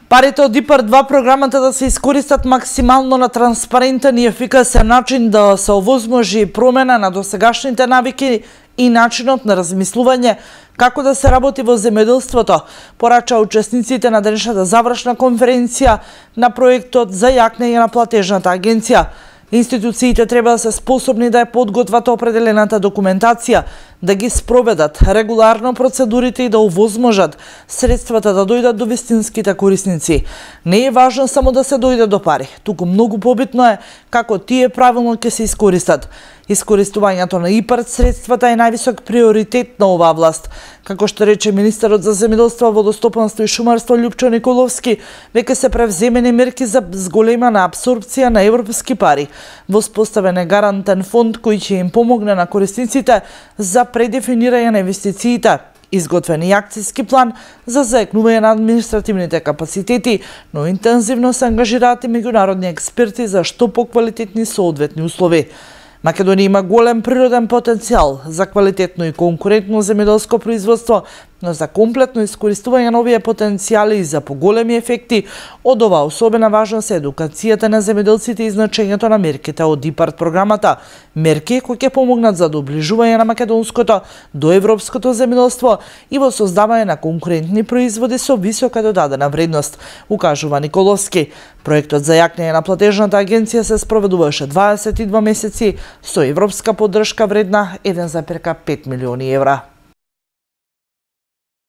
Парите од ИПАРД-2 програмата да се искористат максимално на транспарентен и ефикасен начин, да се овозможи промена на досегашните навики и начинот на размислување како да се работи во земјоделството, порача учесниците на денешната завршна конференција на проектот за јакнење на платежната агенција. Институциите треба да се способни да ја подготват определената документација, да ги спроведат регуларно процедурите и да овозможат средствата да дојдат до вистинските корисници. Не е важно само да се дојде до пари, туку многу побитно е како тие правилно ќе се искористат. Искористувањето на ИПАРД средствата е највисок приоритет на оваа власт. Како што рече министерот за земјоделство, водостопанство и шумарство Љупчо Николовски, веќе се превземени мерки за зголемена апсорбција на европски пари. Воспоставен е гарантен фонд кој ќе им помогне на корисниците за предефинирање на инвестициите. Изготвен и акцијски план за заекнување на административните капацитети, но интензивно се ангажираат и меѓународни експерти за што поквалитетни соодветни услови. Македонија има голем природен потенцијал за квалитетно и конкурентно земјоделско производство, но за комплетно искористување на овие потенцијали и за поголеми ефекти од оваа особена важност е едукацијата на земјоделците и значењето на мерките од ИПАРД програмата. Мерки кои ќе помогнат за доближување на македонското до европското земјоделство и во создавање на конкурентни производи со висока додадена вредност, укажува Николовски. Проектот за јакнење на платежната агенција се спроведуваше 22 месеци со европска поддршка вредна 1,5 милиони евра.